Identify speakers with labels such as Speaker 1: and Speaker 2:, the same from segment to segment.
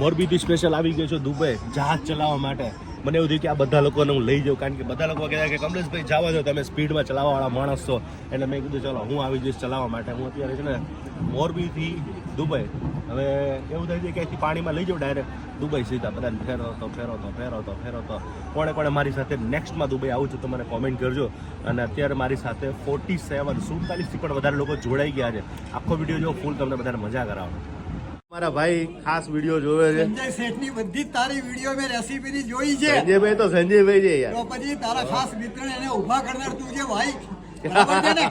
Speaker 1: મોરબીથી special આવી ગયો છું દુબઈ જહાજ ચલાવવા માટે. મને એવું થયું કે આ બધા લોકોને હું લઈ જાઉં, કારણ કે બધા લોકો કહેતા કે કમલેશભાઈ જવા દો, તમે સ્પીડમાં ચલાવવાવાળા માણસ છો. એટલે મેં કીધું ચલો હું આવી જઈશ ચલાવવા માટે. હું અત્યારે છે ને મોરબીથી દુબઈ, હવે એવું થાય છે કે અહીંથી પાણીમાં લઈ જાઉં ડાયરેક્ટ દુબઈ સીધા. બધાને ફેરવતો કોણે મારી સાથે નેક્સ્ટમાં દુબઈ આવું છું તો મને કોમેન્ટ કરજો. અને અત્યારે મારી સાથે 47 પણ વધારે લોકો જોડાઈ ગયા છે. આખો વિડીયો જો ફૂલ, તમને બધાને મજા કરાવો. મારા ભાઈ ખાસ વિડીયો જોવે છે.
Speaker 2: સંજય શેઠની બધી તારી વિડીયો મેં રેસીપીની જોઈ છે.
Speaker 1: સંજયભાઈ તો સંજયભાઈ છે યાર.
Speaker 2: તો પછી તારા ખાસ મિત્ર એને ઊભા કરનાર તું છે ભાઈ. બરાબર છે ને?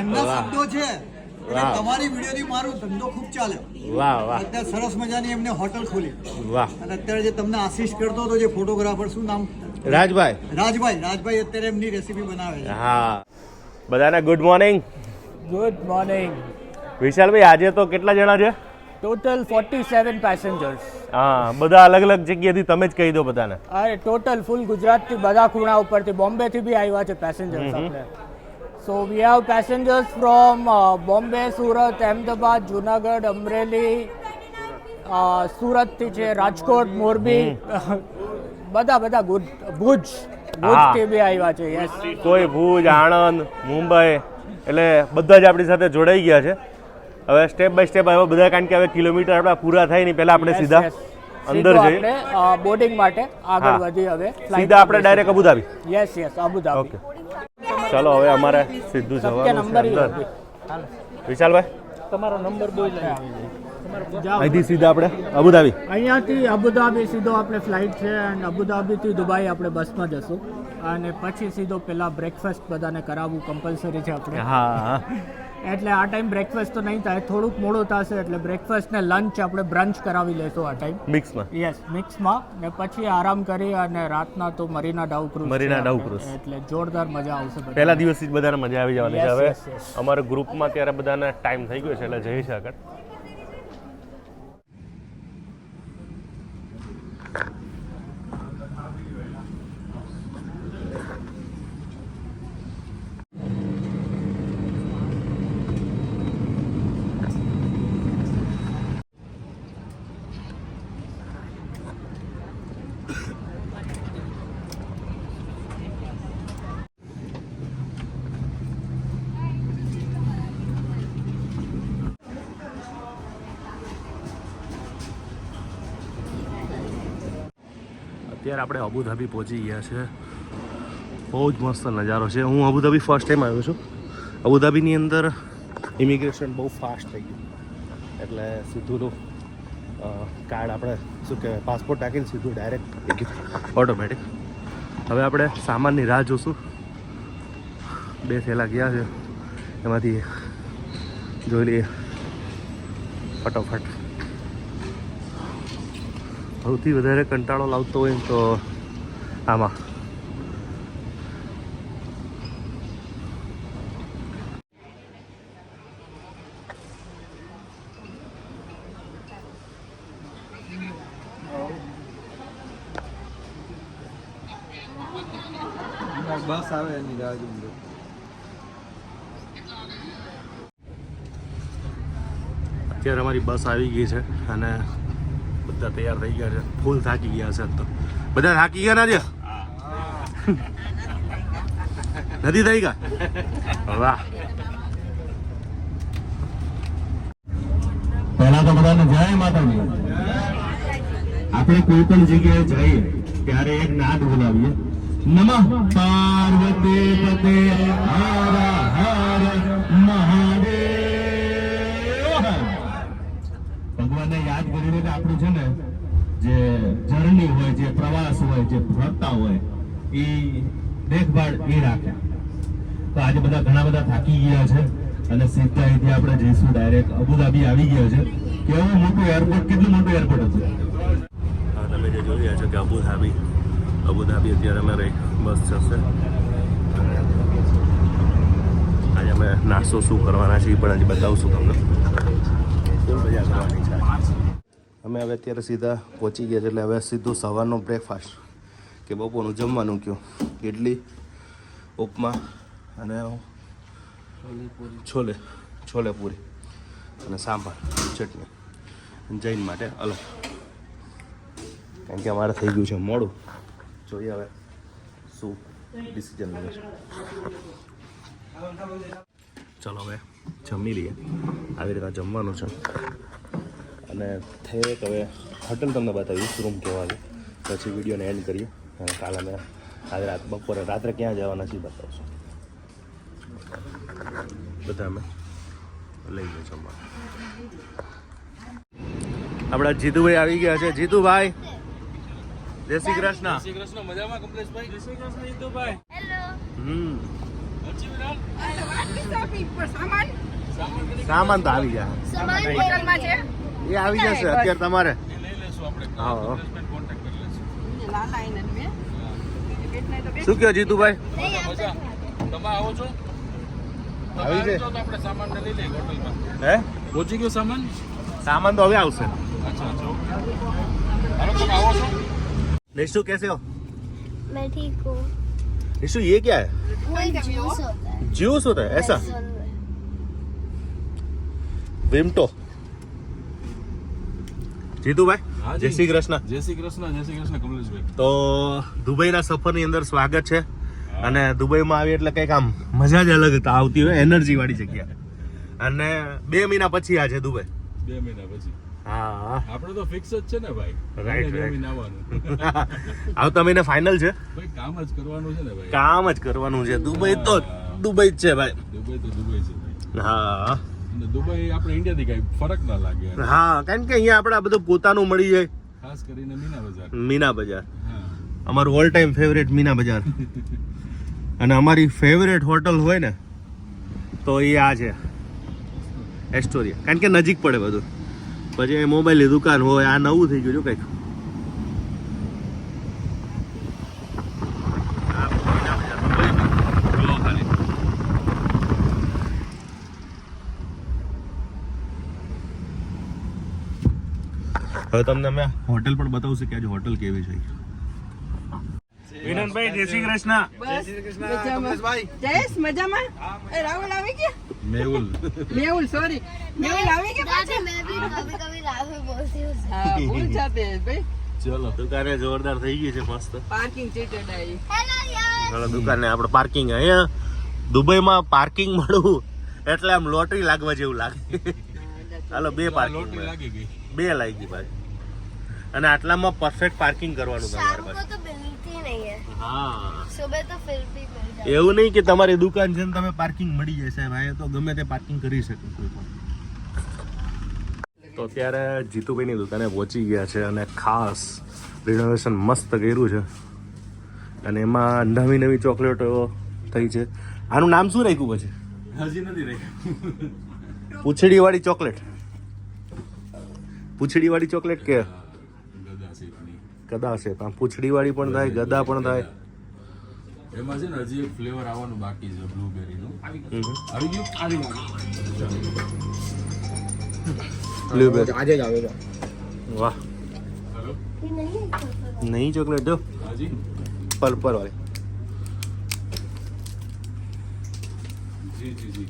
Speaker 2: એમના શબ્દો છે. તમારી વિડીયોથી મારો ધંધો ખૂબ ચાલે.
Speaker 1: વાહ વાહ.
Speaker 2: અત્યારે સરસ મજાની એમને હોટલ ખોલી.
Speaker 1: વાહ.
Speaker 2: અને અત્યારે જે તમને આશીષ કરતો હતો જે ફોટોગ્રાફર, શું નામ?
Speaker 1: રાજભાઈ
Speaker 2: અત્યારે એમની રેસીપી બનાવે છે.
Speaker 1: હા. બધાને ગુડ મોર્નિંગ.
Speaker 3: Good morning.
Speaker 1: વિશાલભાઈ આજે તો કેટલા જણા છે?
Speaker 3: Total 47 passengers.
Speaker 1: હા, બધા અલગ અલગ જગ્યાથી, તમે જ કહી દો બધાને.
Speaker 3: અરે ટોટલ ફૂલ ગુજરાતથી બધા ખૂણા ઉપરથી, બોમ્બેથી બી આવ્યા છે પેસેન્જર્સ આપણે. So we have passengers from Bombay, Surat, Ahmedabad, Junagadh, Amreli, સુરતથી છે, રાજકોટ, મોરબી, બધા ભુજથી બી આવ્યા છે. યસ,
Speaker 1: કોઈ ભુજ, આણંદ, મુંબઈ, એટલે બધા જ આપણી સાથે જોડાઈ ગયા છે. હવે સ્ટેપ બાય સ્ટેપ આવ્યા બધા, કારણ કે હવે કિલોમીટર આપણા પૂરા થાય નહીં પહેલા આપણે સીધા અંદર જઈએ
Speaker 3: બોર્ડિંગ માટે આગળ વધી. હવે
Speaker 1: સીધા આપણે direct Abu Dhabi.
Speaker 3: Yes Abu Dhabi.
Speaker 1: Okay, ચાલો હવે અમારે સીધું જવાનું છે અંદર. વિશાલભાઈ
Speaker 3: તમારો નંબર બોલ.
Speaker 1: અહીંથી સીધા આપણે અબુધાબી.
Speaker 3: અહીંયાથી અબુધાબી સીધો આપણે ફ્લાઇટ છે, અને અબુધાબીથી દુબઈ આપણે બસમાં જશું. અને પછી સીધો પેલા બ્રેકફાસ્ટ બધાને કરાવવું કમ્પલસરી છે આપણે.
Speaker 1: હા,
Speaker 3: એટલે આ ટાઈમ બ્રેકફાસ્ટ તો નહીં થાય, થોડુંક મોડું થશે. એટલે બ્રેકફાસ્ટ ને લંચ આપણે બ્રંચ કરાવી લેશું આ ટાઈમ
Speaker 1: મિક્સમાં.
Speaker 3: યસ, મિક્સમાં. ને પછી આરામ કરી અને રાતના તો મરીના ડાઉ ક્રૂઝ. એટલે જોરદાર મજા આવશે.
Speaker 1: પહેલા દિવસથી જ બધાને મજા આવી જવાની છે. હવે અમારા ગ્રુપમાં ત્યારે બધાને ટાઈમ થઈ ગયો છે, એટલે જઈ છે આગળ. અત્યારે આપણે અબુધાબી પહોંચી ગયા છે. બહુ જ મસ્ત નજારો છે. હું અબુધાબી ફર્સ્ટ ટાઈમ આવ્યો છું. અબુધાબીની અંદર ઇમિગ્રેશન બહુ ફાસ્ટ થઈ ગયું, એટલે સીધું કાર્ડ આપણે શું કહેવાય પાસપોર્ટ નાખીને સીધું ડાયરેક્ટ ઓટોમેટિક. હવે આપણે સામાનની રાહ જોશું. 2 થેલા ગયા છે, એમાંથી જોઈ લઈએ ફટોફટ. સૌથી વધારે કંટાળો લાવતો હોય તો આમાં.
Speaker 2: બસ આવે એની રાહ જોઈને.
Speaker 1: અત્યારે અમારી બસ આવી ગઈ છે અને બધા તૈયાર થઈ ગયા છે. ફૂલ થાકી ગયા છે. તો બધા થાકી ગયા ના નથી થઈ ગયા? વાહ.
Speaker 4: પહેલા તો બધાને જય માતાજી. આપણે કોઈ પણ જગ્યાએ જઈએ ત્યારે એક નાદ બોલાવીએ, નમઃ પાર્વતી પતે હર હર મહાદેવ. ભગવાનને યાદ કરીને આપણું છે ને જે જર્ની હોય, જે પ્રવાસ હોય, જે ફરતા હોય, એ દેખભાળ એ રાખે. તો આજે બધા ઘણા બધા થાકી ગયા છે અને સીધા અહીંથી આપણે જઈશું ડાયરેક્ટ અબુધાબી આવી ગયા છે. કેવું મોટું એરપોર્ટ, કેટલું મોટું એરપોર્ટ હતું.
Speaker 1: તમે જે જોઈ રહ્યા છો કે અબુધાબી અત્યારે અમારે બસ જશે. આજે અમે નાસ્તો શું કરવાના છીએ પણ હજી બતાવશું તમને. મજા કરવાની છે. અમે હવે અત્યારે સીધા પહોંચી ગયા છે, એટલે હવે સીધું સવારનો બ્રેકફાસ્ટ કે બપોરનું જમવાનું કયો ઇડલી, ઉપમા અને છોલે પૂરી અને સાંભાર ચટણી. જૈન માટે અલગ. કારણ કે અમારે થઈ ગયું છે મોડું. જોઈએ હવે શું ડિસિઝન લે છે. ચલો હવે જમી લઈએ. આવી રીતના જમવાનું છે અને થેક હવે હોટલ તમને બતાવીશ રૂમ કેવા છે, પછી વિડીયોને એન્ડ કરીએ. અને કાલે અમે આજે બપોરે રાત્રે ક્યાં જવાના છીએ બતાવશું. બધા અમે લઈ ગયો જમવા. આપણા જીતુભાઈ આવી ગયા છે. જીતુભાઈ જય શ્રી કૃષ્ણ.
Speaker 5: જય શ્રી કૃષ્ણ. મજામાં કમલેશભાઈ? જય શ્રી કૃષ્ણ જીતુભાઈ.
Speaker 1: સામાન તો આવી ગયા. એ આવી જશે અત્યારે તમારે.
Speaker 5: લઈ લેશું આપણે.
Speaker 1: હા
Speaker 5: કમલેશભાઈને કોન્ટેક્ટ કરી લેશું.
Speaker 1: શું કહો જીતુભાઈ?
Speaker 5: મજા. તમે આવો છો? તમે
Speaker 1: આવી છે?
Speaker 5: તો આપણે સામાન લઈ લઈએ હોટલમાં.
Speaker 1: હે
Speaker 5: પહોંચી ગયો સામાન?
Speaker 1: सामान तो अभी आवश्यक.
Speaker 5: अच्छा अच्छा ओके. हेलो तुम आओ છો?
Speaker 1: निशु कैसे हो?
Speaker 6: मैं ठीक हूँ.
Speaker 1: निशु ये क्या है?
Speaker 6: वो एक जूस होता है.
Speaker 1: जूस होता है ऐसा? विमटो. जीतू भाई
Speaker 5: हाँ
Speaker 1: जय
Speaker 5: जी.
Speaker 1: श्री कृष्ण.
Speaker 5: જય શ્રી કૃષ્ણ કમલેશભાઈ.
Speaker 1: તો દુબઈના સફરની અંદર સ્વાગત છે. અને દુબઈમાં આવી એટલે કંઈક આમ મજા જ અલગ આવતી હોય, એનર્જી વાળી જગ્યા. અને 2 મહિના પછી આ છે દુબઈ.
Speaker 5: 2 મહિના પછી.
Speaker 1: હા
Speaker 5: આપણે તો ફિક્સ જ છે ને ભાઈ.
Speaker 1: Right,
Speaker 5: 2
Speaker 1: right.
Speaker 5: મહિના આવવાનું.
Speaker 1: આવતા મહિને ફાઇનલ છે.
Speaker 5: ભાઈ કામ જ કરવાનું છે ને ભાઈ.
Speaker 1: કામ જ કરવાનું છે. દુબઈ તો દુબઈ જ છે ભાઈ.
Speaker 5: દુબઈ તો દુબઈ છે ભાઈ.
Speaker 1: હા
Speaker 5: અને દુબઈ આપણે ઇન્ડિયાથી કઈ ફરક ના લાગે.
Speaker 1: હા કારણ કે અહીંયા આપણે આ બધું પોતાનું મળી જાય.
Speaker 5: ખાસ કરીને મીના બજાર.
Speaker 1: મીના બજાર
Speaker 5: હા.
Speaker 1: અમારું ઓલ ટાઈમ ફેવરેટ મીના બજાર. અને અમારી ફેવરેટ હોટલ હોય ને તો એ આ છે એસ્ટોરિયા. કારણ કે નજીક પડે બધું. પછી મોબાઈલની દુકાન હોય. આ નવું થઈ ગયું કંઈક. હવે તમને અમે હોટલ પણ બતાવશું કે આજે હોટલ કેવી છે. વિનનભાઈ જય શ્રી કૃષ્ણ.
Speaker 7: જયેશ મજામાં? એ રાહુલ આવી ગયા?
Speaker 5: મેહુલ.
Speaker 7: મેહુલ સોરી. મેહુલ આવી ગયા
Speaker 6: दादी
Speaker 7: પાછા?
Speaker 6: मैं भी कभी कभी राहुल बोलती हूँ.
Speaker 7: હા ભૂલ જાતે હે ભાઈ.
Speaker 5: ચલો.
Speaker 1: દુકાને જોરદાર થઈ ગઈ છે મસ્ત.
Speaker 7: પાર્કિંગ ચીટેડ આવી.
Speaker 6: हेलो यार.
Speaker 1: ચાલો દુકાને આપણે પાર્કિંગ. અહીંયા દુબઈમાં પાર્કિંગ મળવું એટલે આમ લોટરી લાગવા જેવું લાગે. હાલો 2 પાર્કિંગ
Speaker 5: લોટરી લાગી ગઈ.
Speaker 1: 2 લાગી ભાઈ. અને આટલામાં પરફેક્ટ પાર્કિંગ કરવાનું
Speaker 6: शाम
Speaker 1: તમારે
Speaker 6: को
Speaker 1: પાસે.
Speaker 6: तो मिलती नहीं है.
Speaker 1: હા
Speaker 6: सुबह तो फिर भी मिल जाती है.
Speaker 1: એવું નહીં કે તમારી દુકાન છે ને તમે પાર્કિંગ મળી જશે ભાઈ. તો ગમે તે પાર્કિંગ કરી શકે કોઈ પણ. તો અત્યારે જીતુભાઈની દુકાને પહોંચી ગયા છે અને ખાસ રિનોવેશન મસ્ત કર્યું છે. અને એમાં નવી નવી ચોકલેટો થઈ છે. આનું નામ શું રાખ્યું પછી?
Speaker 5: હજી નથી રહી.
Speaker 1: પૂંછડીવાળી ચોકલેટ. પૂંછડીવાળી ચોકલેટ કે
Speaker 5: ગદા શેપની.
Speaker 1: ગદા છે. પણ પૂંછડીવાળી પણ થાય, ગદા પણ થાય.
Speaker 5: એમાં છે ને હજી એક ફ્લેવર આવવાનું બાકી છે બ્લુબેરીનું. આવી ગયું?
Speaker 1: બ્લુબેરી
Speaker 3: આજે જ આવે.
Speaker 1: વાહ.
Speaker 5: હેલો.
Speaker 1: નહીં ચોકલેટ જો
Speaker 5: હાજી.
Speaker 1: પર્પલ વાળી.
Speaker 5: જી જી જી.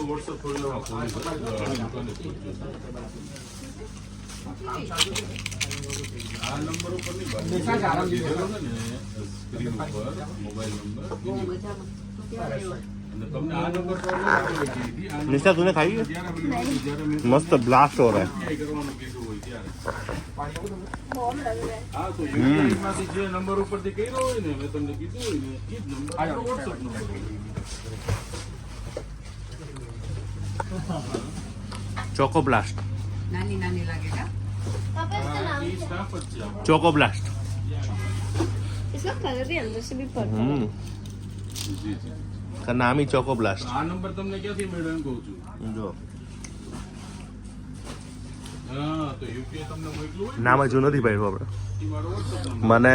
Speaker 5: વોટ્સઅપ થોડી વાર દુકાને આ નંબર ઉપર નહીં બાકી દીધેલો ને સ્ક્રીન ઉપર મોબાઈલ નંબર અને તમને આ નંબર પર કીધી આ
Speaker 1: નિશા તુને ખાઈ છે?
Speaker 5: જ્યારે મેં
Speaker 1: મસ્ત બ્લાસ્ટ હો રહા है.
Speaker 5: કરવાનું કીધું હોય ત્યારે
Speaker 6: बॉम्ब लग रहा है.
Speaker 5: હા તો યુપીઆઈ માંથી જે નંબર ઉપરથી કર્યો હોય ને મેં તમને કીધું હોય ને એ જ નંબર વોટ્સઅપ નંબર
Speaker 1: ચોકો બ્લાસ્ટ.
Speaker 7: નાની નાની લાગે કા?
Speaker 6: पापा इसका नाम
Speaker 5: એ
Speaker 6: क्या
Speaker 5: સ્ટાફ જ છે આપણો.
Speaker 1: ચોકો બ્લાસ્ટ.
Speaker 6: है? इसका कलर भी अंदर से भी पर्पल है.
Speaker 5: જી જી
Speaker 1: का नाम ही ચોકો બ્લાસ્ટ.
Speaker 5: આ નંબર તમને ક્યાંથી મળ્યો એમ કહું છું.
Speaker 1: જો
Speaker 5: હા તો યુપીઆઈ તમને મોકલું હોય
Speaker 1: નામ હજુ નથી પાડ્યું આપણે.
Speaker 5: એ મારો વોટ્સઅપ નંબર.
Speaker 1: મને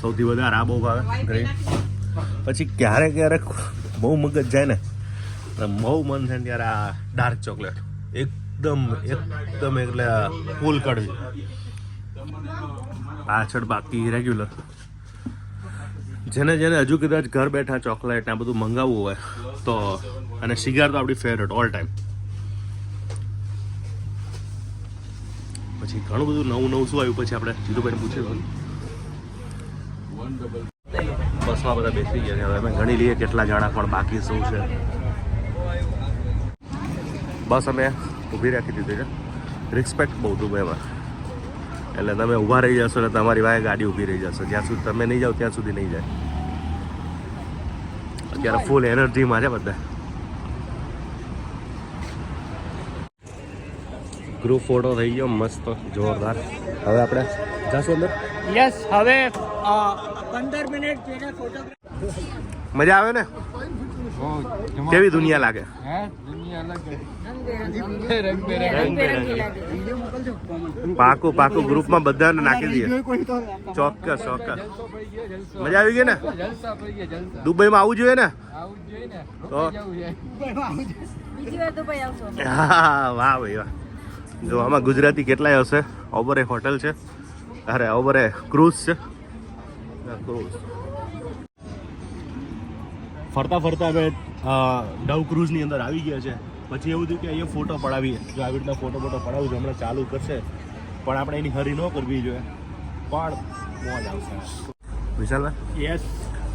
Speaker 1: સૌથી વધારે આ બહુ ભાવે ડ્રિંક. પછી ક્યારેક ક્યારેક બહુ મગજ જાય ને અને બહુ મન થાય ને ત્યારે આ ડાર્ક ચોકલેટ એકદમ એટલે ફૂલ કડવી. પાછળ બાકી રેગ્યુલર જેને હજુ કદાચ ઘર બેઠા ચોકલેટ ને આ બધું મંગાવવું હોય તો અને સિગાર તો આપણી ફેવરેટ ઓલ ટાઈમ. પછી ઘણું બધું નવું શું આવ્યું પછી આપણે જીતુભાઈને પૂછ્યું. બસમાં બધા બેસી ગયા છે. હવે અમે ગણી લઈએ કેટલા જણા પણ બાકી શું છે. બસ અમે ઊભી રાખી દીધી છે. રિસ્પેક્ટ બહુ દુબઈમાં, એટલે તમે ઊભા રહી જશો ને તમારી વાય ગાડી ઊભી રહી જશે. જ્યાં સુધી તમે નહીં જાઓ ત્યાં સુધી નહીં જાય. અત્યારે ફૂલ એનર્જીમાં છે બધા. ગ્રુપ ફોટો થઈ ગયો મસ્ત જોરદાર. હવે આપણે જાશું અંદર.
Speaker 3: યસ, હવે 15 મિનિટ જેને ફોટોગ્રાફ
Speaker 1: મજા આવે ને? કેવી દુનિયા લાગે? પાકું ગ્રુપમાં બધાને નાખી દઈએ. ચોક્કસ. મજા આવી ગઈ ને? દુબઈમાં આવવું જોઈએ ને? તો હા, વાહ ભાઈ વાહ. જો આમાં ગુજરાતી કેટલાય હશે. ઓબરે હોટલ છે, અરે ઓબરે ક્રૂઝ છે. ક્રૂઝ ફરતા અમે ડવ ક્રૂઝની અંદર આવી ગયા છે. પછી એવું થયું કે અહીંયા ફોટો પડાવીએ. જો આવી રીતના ફોટો પડાવું છું હમણાં ચાલુ કરશે, પણ આપણે એની હરી ન કરવી જોઈએ, પણ મોજ આવશે. વિશાલભાઈ,
Speaker 3: યસ,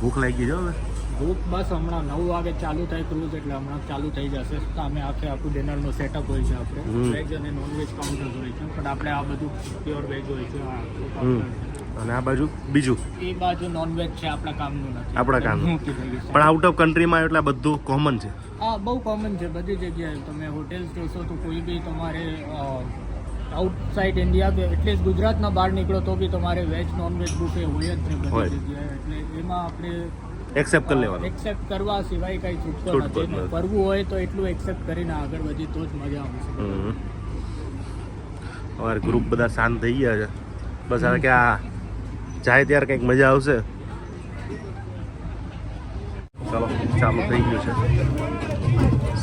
Speaker 1: ભૂખ લાગી ગઈ છે હવે.
Speaker 3: ગ્રુપ બસ હમણાં 9 વાગે ચાલુ થાય ક્રૂઝ, એટલે હમણાં ચાલુ થઈ જશે. તો અમે આખું ડિનરનું સેટઅપ હોય છે. આપણે વેજ અને નોનવેજ કાઉન્ટર હોય છે, પણ આપણે આ બધું પ્યોર વેજ હોય છે.
Speaker 1: અને આ બાજુ બીજું,
Speaker 3: એ બાજુ નોનવેજ છે, આપણા કામનું નથી.
Speaker 1: આપણા કામનું.
Speaker 3: મૂકી દઈએ.
Speaker 1: પણ આઉટ ઓફ કન્ટ્રીમાં એટલે બધું કોમન છે.
Speaker 3: હા, બહુ કોમન છે બધી જગ્યાએ. તમે હોટેલ્સ જોશો તો કોઈ બી તમારે આઉટસાઇડ ઇન્ડિયા કે એટલીસ્ટ ગુજરાતના બહાર નીકળો તો બી તમારે વેજ નોનવેજ બુફે હોય જ છે
Speaker 1: હોય.
Speaker 3: બધી જગ્યાએ. એટલે એમાં આપણે
Speaker 1: એક્સેપ્ટ કરી લેવાનું.
Speaker 3: એક્સેપ્ટ કરવા સિવાય કઈ છૂટકો
Speaker 1: છૂટકો
Speaker 3: નથી.
Speaker 1: નથી.
Speaker 3: કરવું હોય તો એટલું એક્સેપ્ટ કરીને આગળ વધી તો જ મજા આવશે.
Speaker 1: અમારે ગ્રુપ બધા શાંત થઈ ગયા છે. બસ હવે કે આ જાય ત્યારે કંઈક મજા આવશે. ચાલો, ચાલુ થઈ ગયું છે.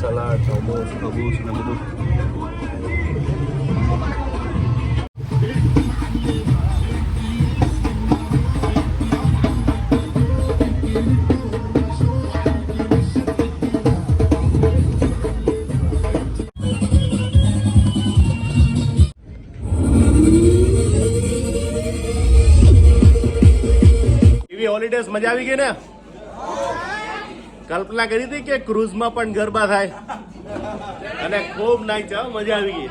Speaker 1: સલાડ, મોમોસ, કબૂસ ને બધું. હોલિડેઝ મજા આવી ગઈ ને? કલ્પના કરી હતી કે ક્રૂઝમાં પણ ગરબા થાય, અને ખૂબ નાઈસ છે. મજા આવી ગઈ.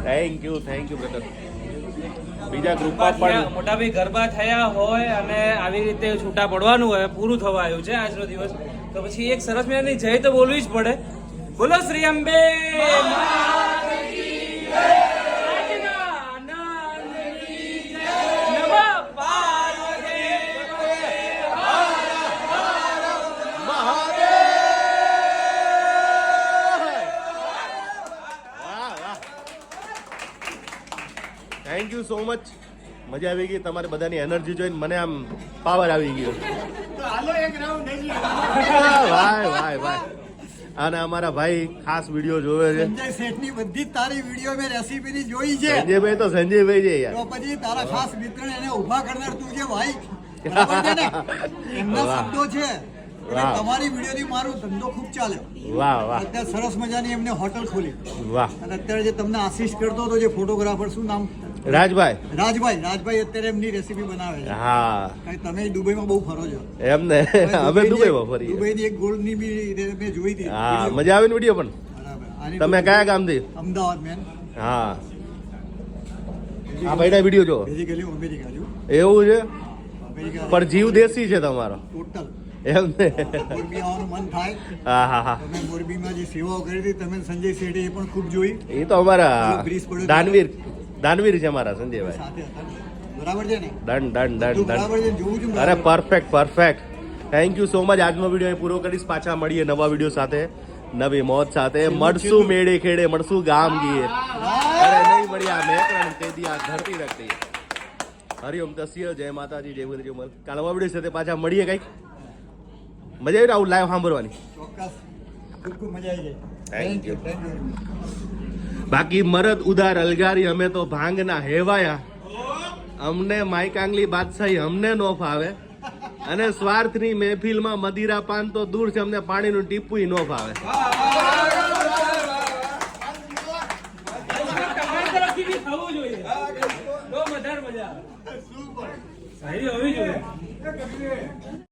Speaker 1: Thank you brother. બીજા ગ્રુપમાં પણ
Speaker 8: મોટા ભાઈ ગરબા થયા હોય અને આવી રીતે છૂટા પડવાનું હોય, પૂરું થવા આવ્યું છે આજનો દિવસ, તો પછી એક સરસ મજાની જય તો બોલવી જ પડે. બોલો Shri Ambe.
Speaker 1: Thank you so much. મજા આવી ગઈ. તમારી બધાની એનર્જી જોઈને મને આમ પાવર આવી ગયો. વાહ. અને અમારા ભાઈ ખાસ વિડીયો જોવે છે.
Speaker 2: સંજય શેઠની બધી જ તારી વિડીયો મેં રેસીપીની જોઈ છે.
Speaker 1: સંજયભાઈ તો સંજયભાઈ છે યાર.
Speaker 2: તો પછી તારા ખાસ મિત્ર એને ઊભા કરનાર તું છે ભાઈ. બરાબર છે ને? એમના શબ્દો છે. એટલે તમારી વિડીયોથી મારો ધંધો ખૂબ ચાલ્યો.
Speaker 1: વાહ.
Speaker 2: અત્યારે સરસ મજાની એમને હોટલ ખોલી.
Speaker 1: વાહ.
Speaker 2: અને અત્યારે જે તમને આશીષ કરતો હતો જે ફોટોગ્રાફર, શું નામ?
Speaker 1: રાજભાઈ
Speaker 2: અત્યારે એમની રેસીપી બનાવે છે.
Speaker 1: હા,
Speaker 2: કારણ કે તમે દુબઈમાં બહુ ફરો છો.
Speaker 1: એમ ને. અમે દુબઈમાં ફરી.
Speaker 2: દુબઈની એક ગોલ્ડની બી મેં જોઈ હતી.
Speaker 1: હા, મજા આવે ને વિડીયો પણ.
Speaker 2: બરાબર. આની
Speaker 1: તમે કયા ગામથી?
Speaker 2: અમદાવાદ મેન.
Speaker 1: હા, આ ભાઈના વિડીયો જો.
Speaker 2: બેઝિકલી અમેરિકા છું.
Speaker 1: એવું છે,
Speaker 2: અમેરિકા
Speaker 1: પણ જીવ દેશી છે તમારો.
Speaker 2: ટોટલ.
Speaker 1: એમ ને.
Speaker 2: મોરબી આવવાનું મન થાય.
Speaker 1: હા.
Speaker 2: તમે મોરબીમાં જે સેવાઓ કરી હતી તમે સંજય શેઠે એ પણ ખૂબ જોઈ.
Speaker 1: એ તો અમારા
Speaker 2: બ્રિજ પડ્યો.
Speaker 1: દાનવીર છે અમારા સંજયભાઈ.
Speaker 2: સાથે હતા ને? બરાબર છે ને?
Speaker 1: ડન.
Speaker 2: બરાબર છે, જોઉં છું.
Speaker 1: અરે perfect. Thank you so much. આજનો વિડીયો પૂરો કરીશ. પાછા મળીએ નવા વિડીયો સાથે, નવી મોજ સાથે. મળશું મેળે ખેડે, મળશું ગામ ગીએ. અરે નહીં મળ્યા મેકરણ તે દી આ ધરતી રખતી. હરિઓમ તસ્ય. જય માતાજી, જય ગુરુ, જય મલ. કાલ નવા વિડીયો સાથે પાછા મળીએ. કઈક મજા આવી ને આવું લાઈવ સાંભળવાની?
Speaker 2: ચોક્કસ. ખૂબ મજા આવી જાય.
Speaker 1: Thank you. બાકી મરદ ઉદાર અલગારી, અમે તો ભાંગના હેવાયા. અમને માઈકાંગલી બાદશાહી અમને નો ફાવે અને સ્વાર્થની મહેફિલમાં મદિરા પાન તો દૂર છે, અમને પાણીનું ટીપું નો ફાવે.
Speaker 8: તમારી તરફથી બી થવું જોઈએ તો વધારે મજા આવે. સારી હોવી જોઈએ.